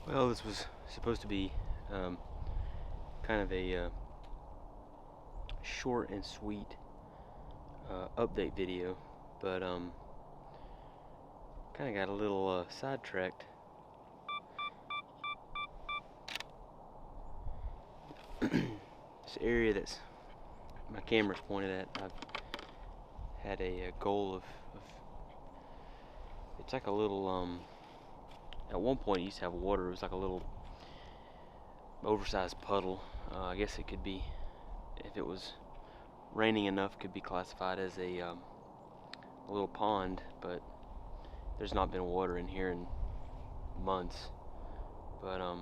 Well, this was supposed to be kind of a short and sweet update video, but kind of got a little sidetracked. This area that's my camera's pointed at, I've had a goal of it's like a little at one point it used to have water. It was like a little oversized puddle. I guess it could be, if it was raining enough, could be classified as a little pond, but there's not been water in here in months. But I've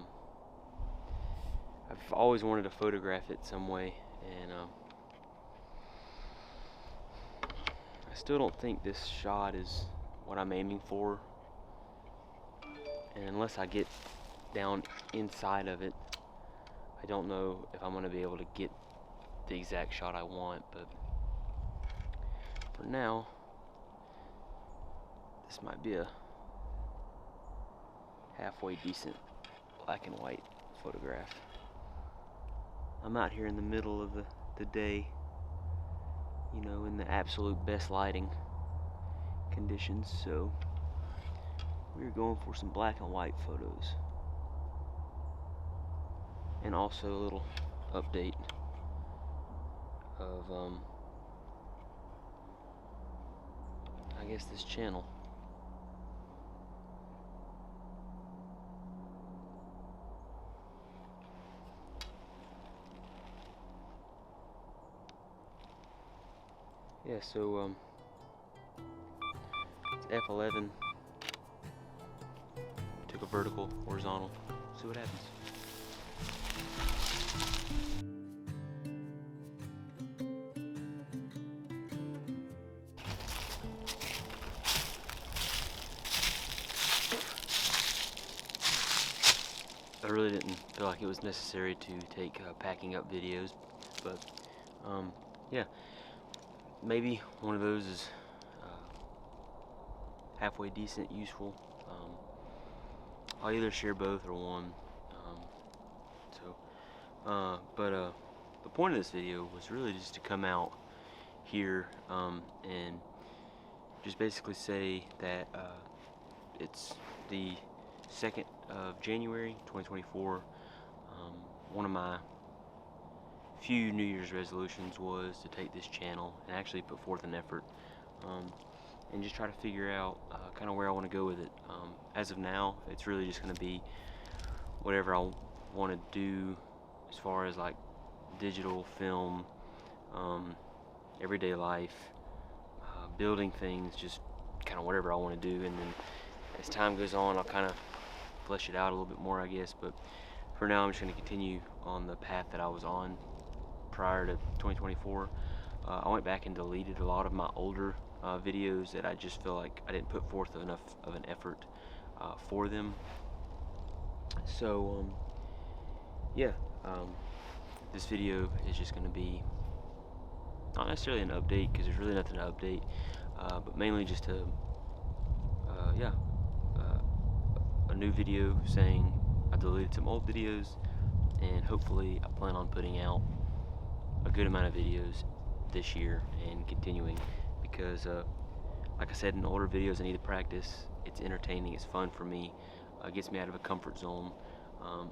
always wanted to photograph it some way, and I still don't think this shot is what I'm aiming for, and unless I get down inside of it, I don't know if I'm going to be able to get the exact shot I want. But for now, this might be a halfway decent black and white photograph. I'm out here in the middle of the day, you know, in the absolute best lighting conditions, so we're going for some black and white photos. And also a little update of I guess this channel. Yeah, so it's F11. Took a vertical, horizontal. See what happens. I really didn't feel like it was necessary to take packing up videos, but yeah, maybe one of those is halfway decent, useful. I'll either share both or one. The point of this video was really just to come out here and just basically say that it's the 2nd of January 2024. One of my few New Year's resolutions was to take this channel and actually put forth an effort and just try to figure out kind of where I want to go with it. As of now, it's really just going to be whatever I want to do as far as like digital film, everyday life, building things, just kind of whatever I want to do. And then as time goes on, I'll kind of flesh it out a little bit more, I guess. But for now, I'm just going to continue on the path that I was on prior to 2024. I went back and deleted a lot of my older videos that I just feel like I didn't put forth enough of an effort for them. So yeah, this video is just going to be not necessarily an update, because there's really nothing to update, but mainly just a new video saying I deleted some old videos, and hopefully I plan on putting out a good amount of videos this year and continuing, because like I said, in older videos I need to practice. It's entertaining, it's fun for me, it gets me out of a comfort zone,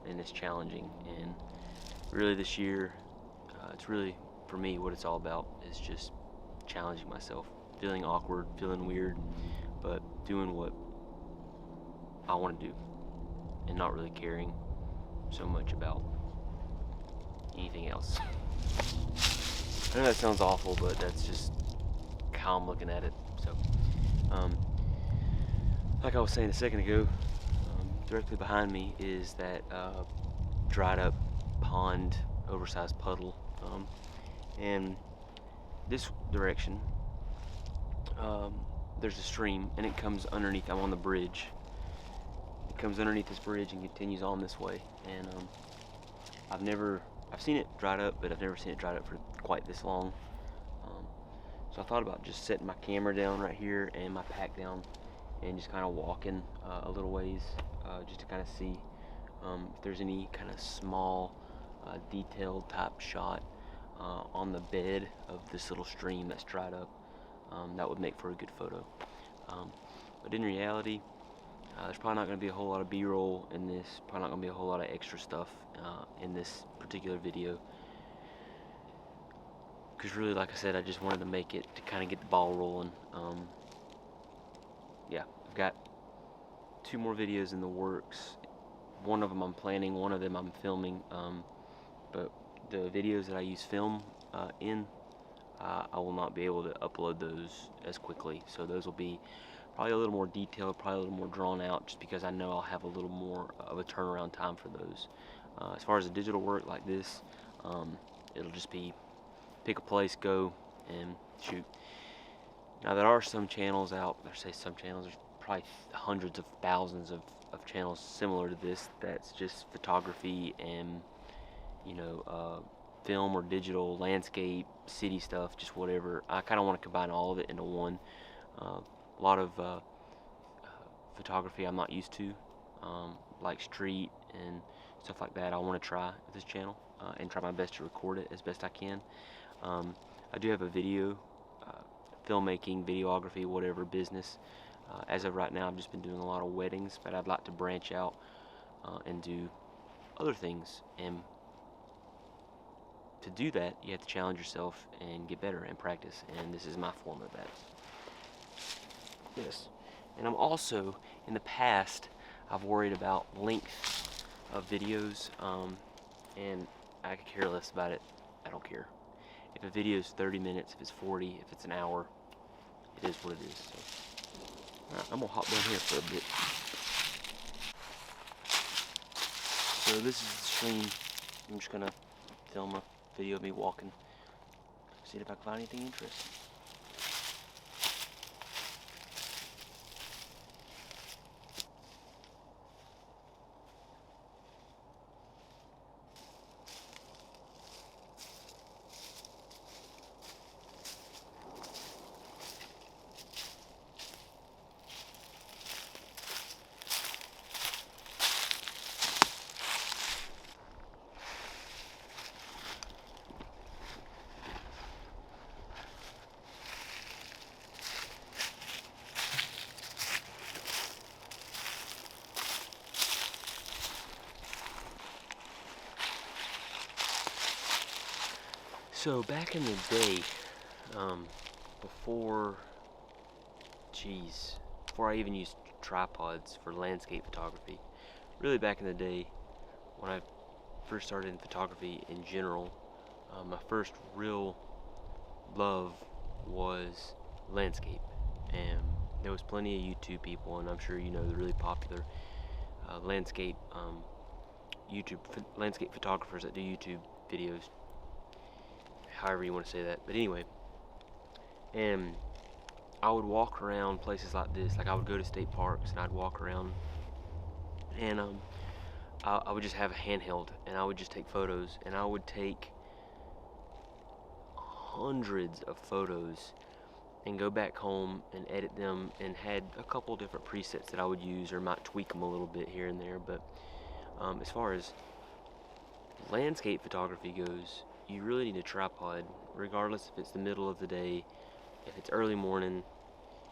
and it's challenging. And really this year, it's really, for me, what it's all about is just challenging myself, feeling awkward, feeling weird, but doing what I want to do and not really caring so much about anything else. I know that sounds awful, but that's just how I'm looking at it. So like I was saying a second ago, directly behind me is that dried up pond, oversized puddle, and this direction there's a stream, and it comes underneath. I'm on the bridge. It comes underneath this bridge and continues on this way, and I've seen it dried up, but I've never seen it dried up for quite this long. So I thought about just setting my camera down right here and my pack down and just kind of walking a little ways, just to kind of see If there's any kind of small detailed type shot on the bed of this little stream that's dried up, that would make for a good photo. But in reality, there's probably not going to be a whole lot of B-roll in this, probably not going to be a whole lot of extra stuff in this particular video. Because really, like I said, I just wanted to make it to kind of get the ball rolling. Yeah, I've got 2 more videos in the works. One of them I'm planning, one of them I'm filming. But the videos that I use film in, I will not be able to upload those as quickly. So those will be probably a little more detailed, probably a little more drawn out, just because I know I'll have a little more of a turnaround time for those. As far as the digital work like this, it'll just be pick a place, go, and shoot. Now there are some channels out, I say some channels, there's probably hundreds of thousands of channels similar to this that's just photography and, you know, film or digital, landscape, city stuff, just whatever. I kind of want to combine all of it into one. A lot of photography I'm not used to, like street and stuff like that. I want to try with this channel and try my best to record it as best I can. I do have a video, filmmaking, videography, whatever business. As of right now, I've just been doing a lot of weddings, but I'd like to branch out and do other things. And to do that, you have to challenge yourself and get better and practice. And this is my form of that. Yes. And I'm also, in the past, I've worried about length of videos, and I could care less about it. I don't care. If a video is 30 minutes, if it's 40, if it's an hour, it is what it is. So, I'm gonna hop down here for a bit. So this is the stream. I'm just gonna film a video of me walking, see if I can find anything interesting. So back in the day, before I even used tripods for landscape photography, really back in the day when I first started in photography in general, my first real love was landscape. And there was plenty of YouTube people, and I'm sure you know the really popular landscape landscape photographers that do YouTube videos, however you want to say that. But anyway, and I would walk around places like this. Like I would go to state parks and I'd walk around, and I would just have a handheld and I would just take photos, and I would take hundreds of photos and go back home and edit them, and had a couple different presets that I would use or might tweak them a little bit here and there. But as far as landscape photography goes, you really need a tripod, regardless if it's the middle of the day, if it's early morning.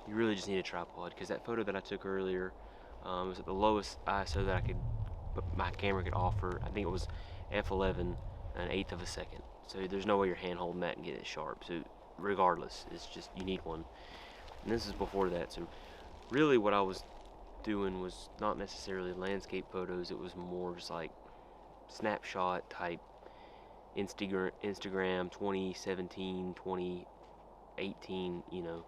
You really just need a tripod, because that photo that I took earlier was at the lowest ISO that my camera could offer. I think it was f11, an eighth of a second. So there's no way you're hand holding that and getting it sharp. So regardless, it's just, you need one. And this is before that. So really what I was doing was not necessarily landscape photos. It was more just like snapshot type Instagram 2017, 2018, you know,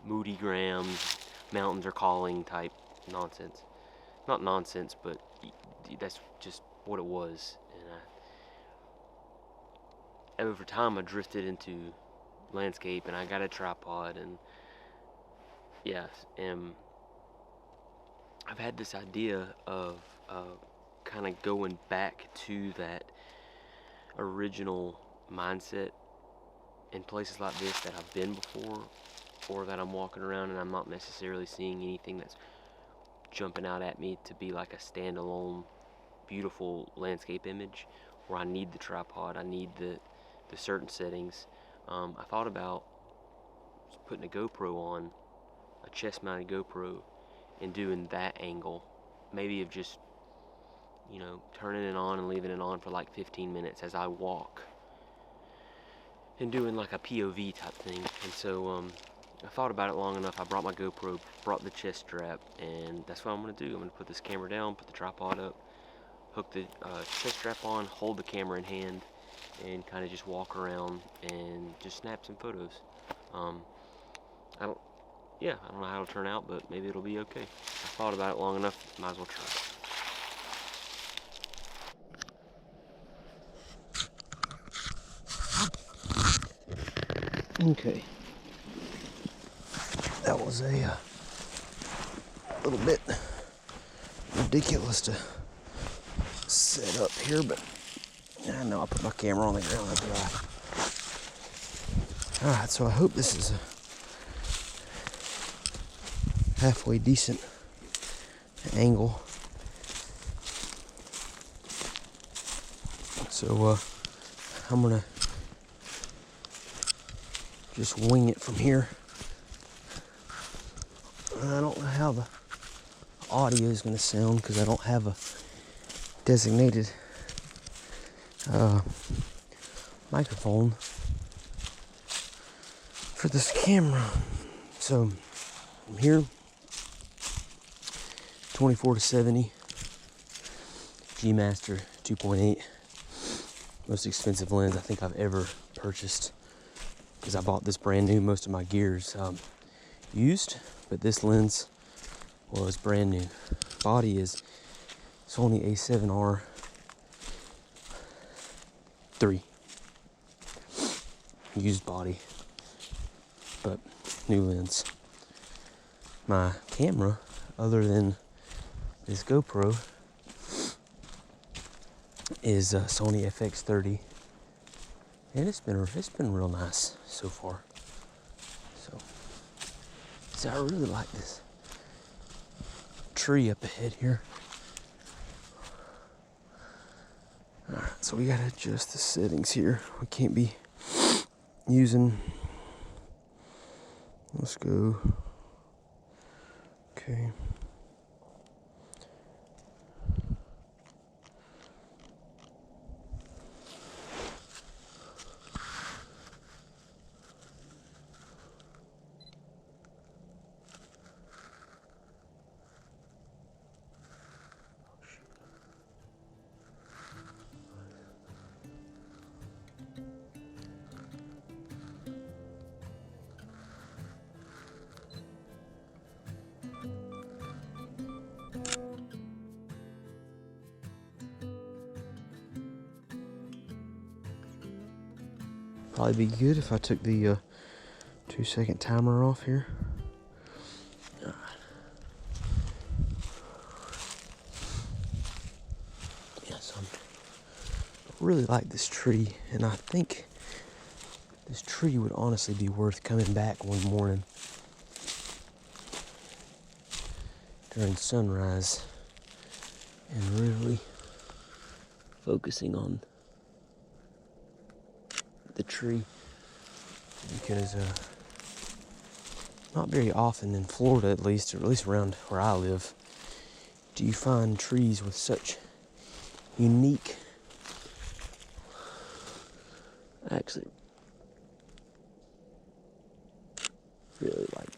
moody grams, mountains are calling type nonsense. Not nonsense, but that's just what it was. And over time I drifted into landscape, and I got a tripod, and yeah, and I've had this idea of kind of going back to that original mindset in places like this that I've been before, or that I'm walking around and I'm not necessarily seeing anything that's jumping out at me to be like a standalone beautiful landscape image where I need the tripod, I need the certain settings. I thought about putting a GoPro on, a chest mounted GoPro, and doing that angle, maybe of just, you know, turning it on and leaving it on for like 15 minutes as I walk, and doing like a POV type thing. And so I thought about it long enough. I brought my GoPro, brought the chest strap, and that's what I'm going to do. I'm going to put this camera down, put the tripod up, hook the chest strap on, hold the camera in hand, and kind of just walk around and just snap some photos. I don't know how it'll turn out, but maybe it'll be okay. I thought about it long enough, might as well try it. Okay. That was a little bit ridiculous to set up here, but I know I put my camera on the ground. Alright, so I hope this is a halfway decent angle. So I'm gonna just wing it from here. I don't know how the audio is going to sound because I don't have a designated microphone for this camera. So I'm here, 24-70 G Master 2.8, most expensive lens I think I've ever purchased, because I bought this brand new. Most of my gear's used, but this lens was brand new. Body is Sony A7R III, used body, but new lens. My camera, other than this GoPro, is Sony FX30, and it's been real nice so far. So I really like this tree up ahead here. Alright, so we gotta adjust the settings here. We can't be using, let's go, okay. Probably be good if I took the 2-second timer off here. Alright. Yes, I really like this tree, and I think this tree would honestly be worth coming back one morning during sunrise and really focusing on the tree, because not very often in Florida, at least around where I live, do you find trees with such unique, actually really like,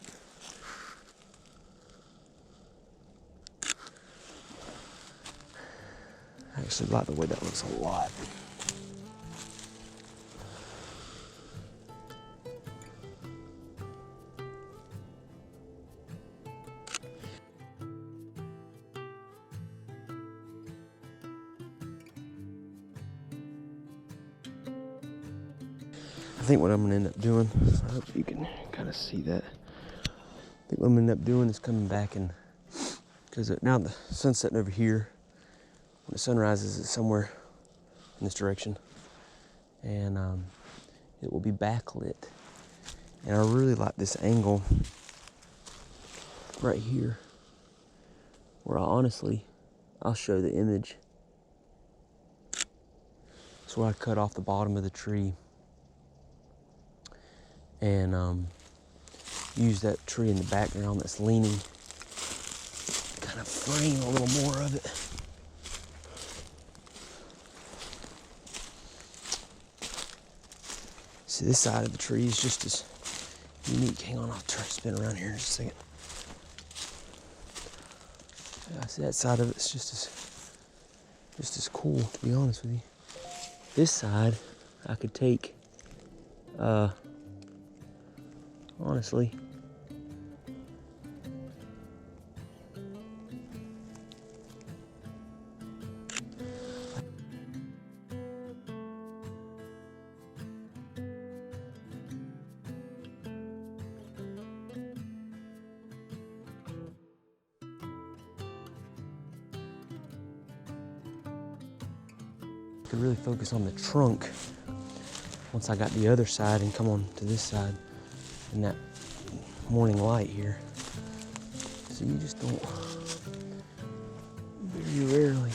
I actually like the way that looks a lot. I think what I'm gonna end up doing, I hope you can kind of see that. I think what I'm gonna end up doing is coming back, and because now the sun's setting over here, when the sun rises, it's somewhere in this direction, and it will be backlit. And I really like this angle right here, where I'll show the image. It's where I cut off the bottom of the tree and use that tree in the background that's leaning, kind of frame a little more of it. See, this side of the tree is just as unique. Hang on, I'll try to spin around here in just a second. Yeah, see, that side of it's just as cool, to be honest with you. This side, I could take, honestly, could really focus on the trunk once I got the other side and come on to this side in that morning light here. So you just don't very rarely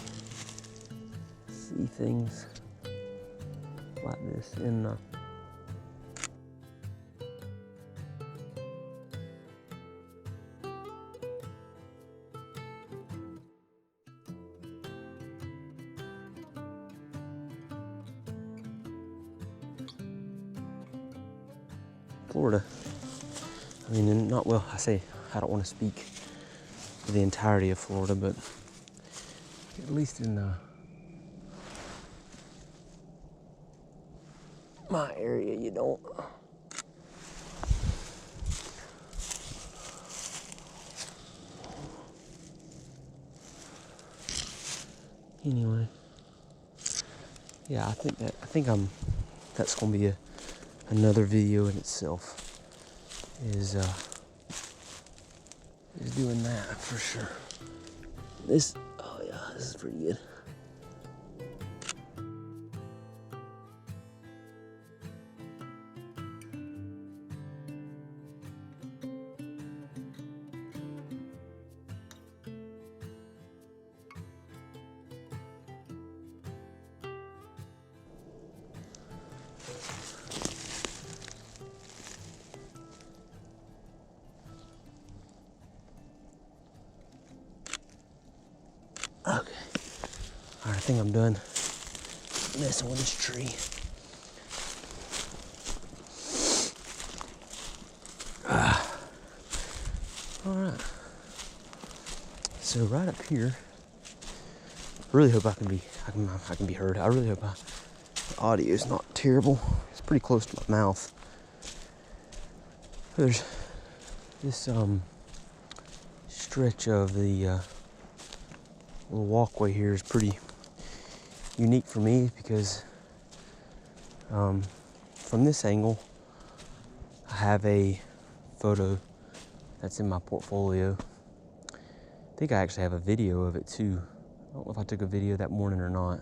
see things like this in Florida. I mean, not well, I don't want to speak for the entirety of Florida, but at least in my area, you don't. Anyway, yeah, that's gonna be another video in itself. Is doing that for sure. Oh yeah, this is pretty good. Okay. All right, I think I'm done messing with this tree. All right. So right up here, I really hope I can be heard. I really hope the audio is not terrible. It's pretty close to my mouth. There's this stretch of the little walkway here is pretty unique for me because from this angle I have a photo that's in my portfolio. I think I actually have a video of it too. I don't know if I took a video that morning or not,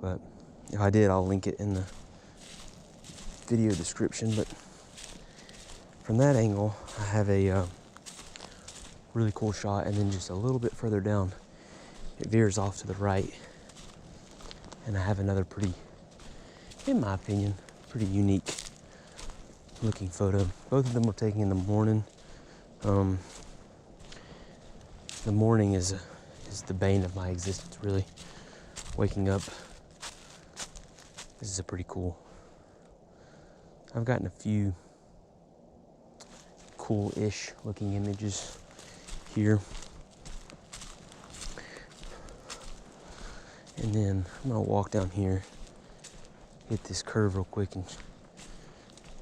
but if I did, I'll link it in the video description. But from that angle I have a really cool shot, and then just a little bit further down it veers off to the right, and I have another pretty, in my opinion, pretty unique looking photo. Both of them were taken in the morning. The morning is the bane of my existence, really. Waking up, this is a pretty cool. I've gotten a few cool-ish looking images here. And then I'm gonna walk down here, hit this curve real quick and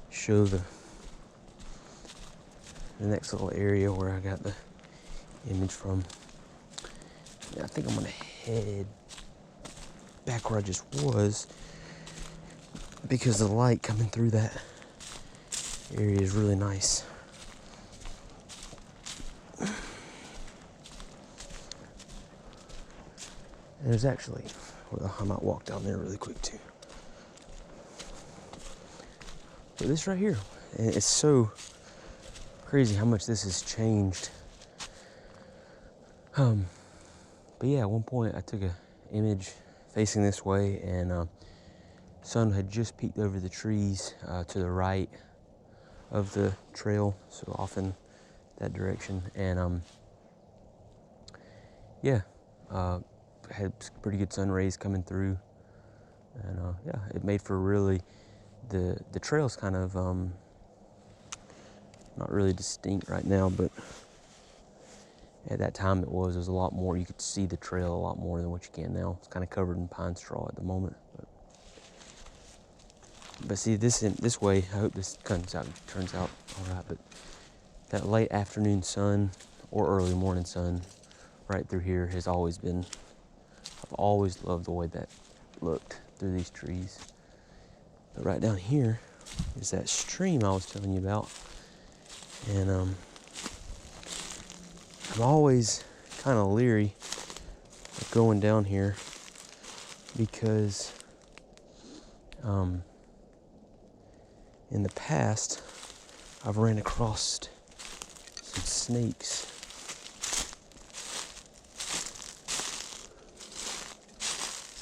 show the next little area where I got the image from. Yeah, I think I'm gonna head back where I just was because the light coming through that area is really nice. And there's actually, well, I might walk down there really quick too. But this right here, it's so crazy how much this has changed But yeah, at one point I took a image facing this way, and sun had just peeked over the trees to the right of the trail, so off in that direction, and yeah, had pretty good sun rays coming through, and yeah, it made for really the trail's kind of not really distinct right now, but at that time it was a lot more. You could see the trail a lot more than what you can now. It's kind of covered in pine straw at the moment, but see, this way, I hope this turns out all right. But that late afternoon sun or early morning sun right through here has always been, I've always loved the way that looked through these trees. But right down here is that stream I was telling you about, and I'm always kind of leery of going down here because in the past I've ran across some snakes.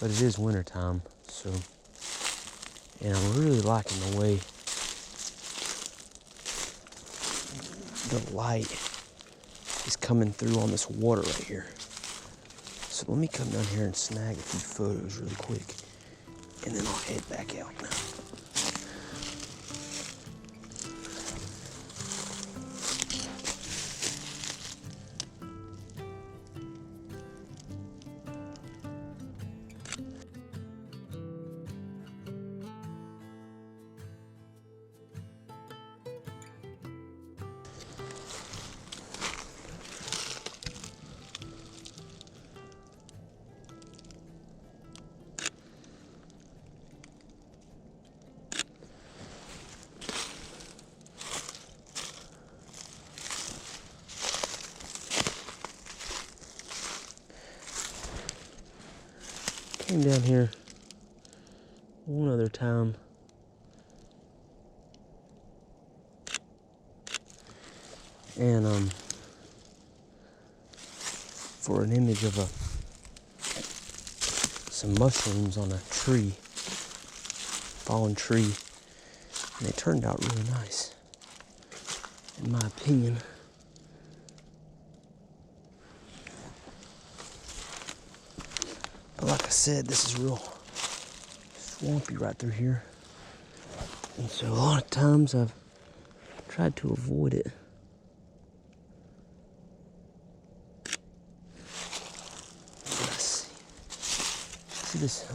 But it is wintertime, so, and I'm really liking the way the light is coming through on this water right here. So let me come down here and snag a few photos really quick, and then I'll head back out now. Came down here one other time, and for an image of some mushrooms on a tree, fallen tree, and they turned out really nice, in my opinion. But like I said, this is real swampy right through here, and so a lot of times I've tried to avoid it. Let's see this,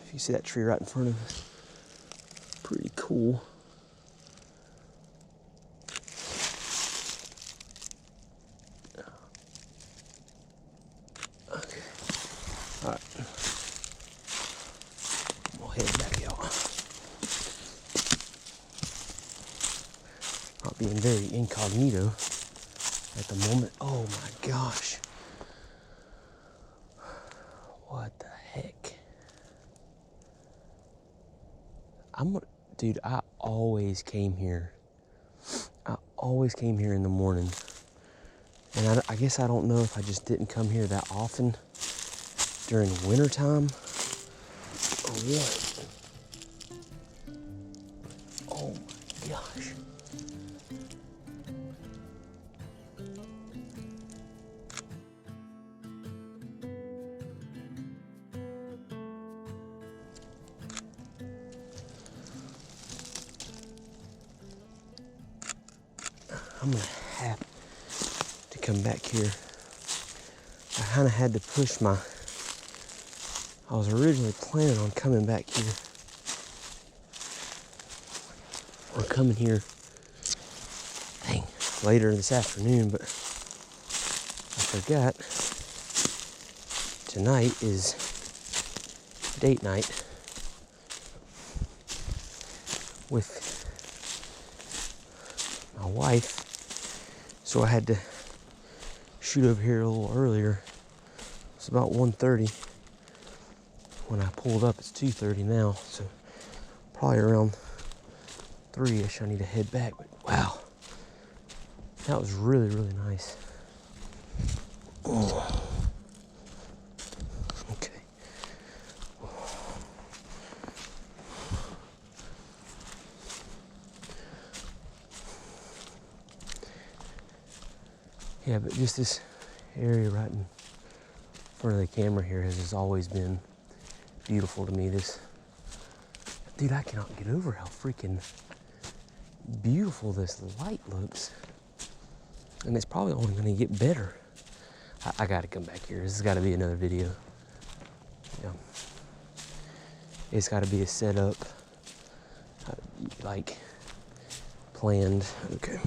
if you see that tree right in front of us, pretty cool. Okay, all right. We'll head back out. Not being very incognito at the moment. Oh my gosh. What the heck? Dude, I always came here. I always came here in the morning. And I guess I don't know if I just didn't come here that often during wintertime or what. Oh my gosh. I'm gonna have to come back here. I kind of had to push my, I was originally planning on coming back here, or coming here, later this afternoon, but I forgot tonight is date night with my wife. So I had to shoot over here a little earlier. It's about 1:30. When I pulled up, it's 2:30 now. So probably around 3-ish I need to head back. But wow, that was really, really nice. Oh. Yeah, but just this area right in front of the camera here has just always been beautiful to me. Dude, I cannot get over how freaking beautiful this light looks. And it's probably only gonna get better. I gotta come back here. This has gotta be another video. Yeah. It's gotta be a setup, like planned. Okay.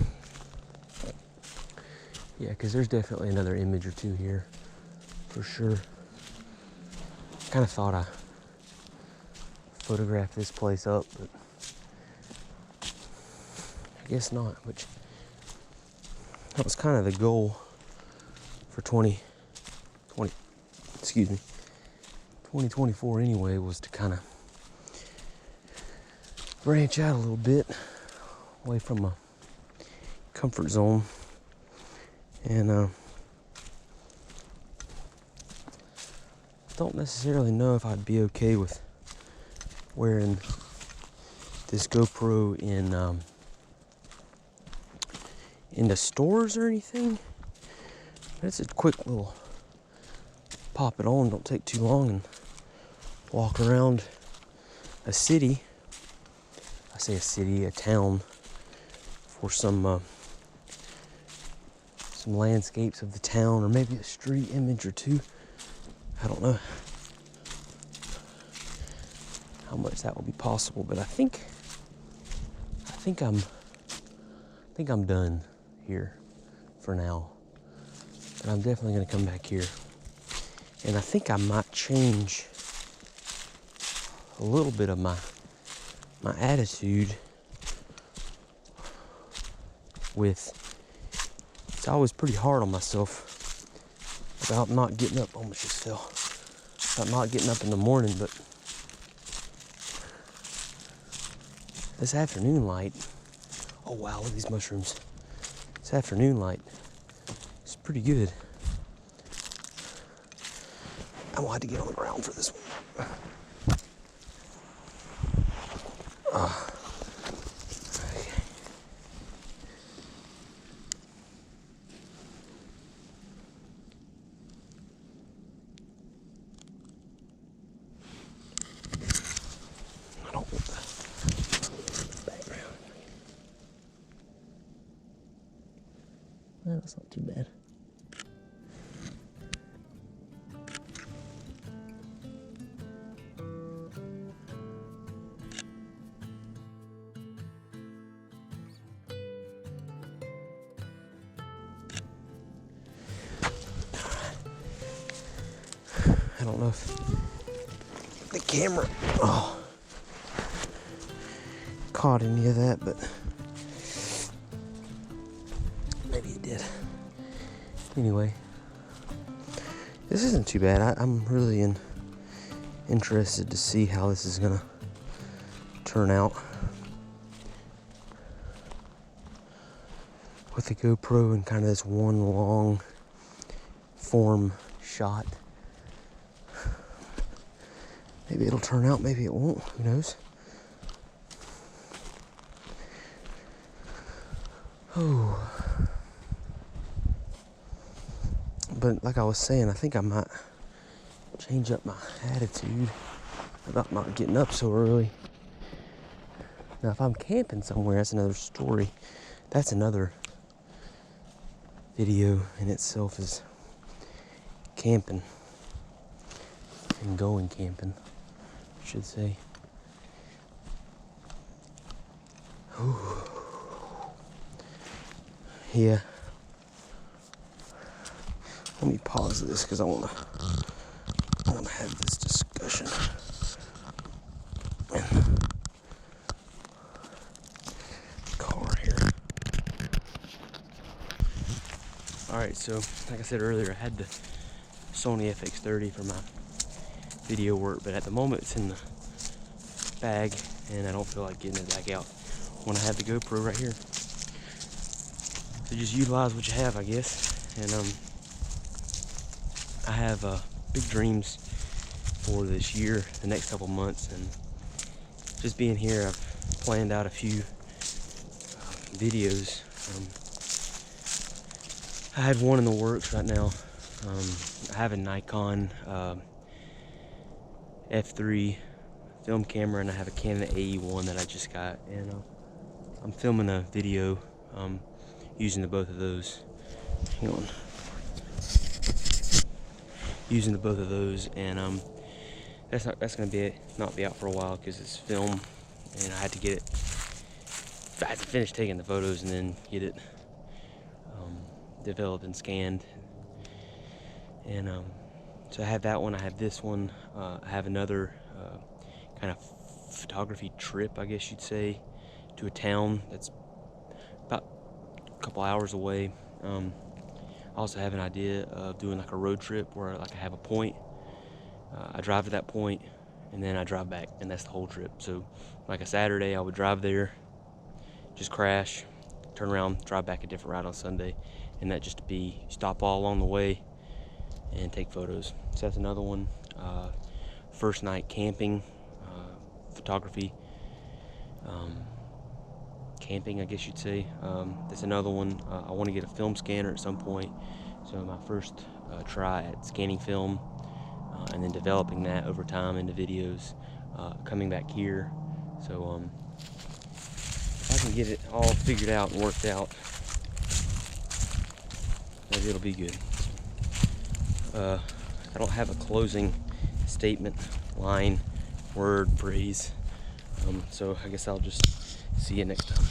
Yeah, because there's definitely another image or two here, for sure. Kind of thought I photographed this place up, but I guess not, which that was kind of the goal for 2024 anyway, was to kind of branch out a little bit away from my comfort zone. And don't necessarily know if I'd be okay with wearing this GoPro into stores or anything. But it's a quick little pop it on, don't take too long, and walk around a city. I say a city, a town, for some landscapes of the town, or maybe a street image or two. I don't know how much that will be possible, but I think I'm done here for now. But I'm definitely gonna come back here, and I think I might change a little bit of my attitude with. It's always pretty hard on myself about not getting up. Almost just fell. About not getting up in the morning, but this afternoon light. Oh wow, look at these mushrooms. This afternoon light is pretty good. I'm gonna have to get on the ground for this one. Well, that's not too bad. I don't know if the camera caught any of that, but maybe it did. Anyway, this isn't too bad. I'm really interested to see how this is gonna turn out with the GoPro and kind of this one long form shot. Maybe it'll turn out, maybe it won't, who knows? Oh. But like I was saying, I think I might change up my attitude about not getting up so early. Now, if I'm camping somewhere, that's another story. That's another video in itself, is camping and going camping, I should say. Ooh. Yeah. Let me pause this because I want to have this discussion. Car here. All right, so like I said earlier, I had the Sony FX30 for my video work, but at the moment it's in the bag, and I don't feel like getting it back out when I have the GoPro right here. So just utilize what you have, I guess. And I have big dreams for this year, the next couple months, and just being here, I've planned out a few videos I had one in the works right now. I have a Nikon F3 film camera, and I have a Canon AE1 that I just got, and I'm filming a video using the both of those. Hang on. Using the both of those, and that's gonna not be out for a while because it's film, and I had to get it. I had to finish taking the photos and then get it developed and scanned. And so I have that one. I have this one. I have another kind of photography trip, I guess you'd say, to a town that's about a couple hours away. I also have an idea of doing like a road trip where like I have a point. I drive to that point and then I drive back, and that's the whole trip. So like a Saturday I would drive there, just crash, turn around, drive back a different route on Sunday, and that just to be stop all along the way and take photos. So that's another one. First night camping, photography, camping, I guess you'd say. That's another one. I want to get a film scanner at some point, so my first try at scanning film, and then developing that over time into videos, coming back here. So if I can get it all figured out and worked out, maybe it'll be good. I don't have a closing statement, line, word, phrase, so I guess I'll just see you next time.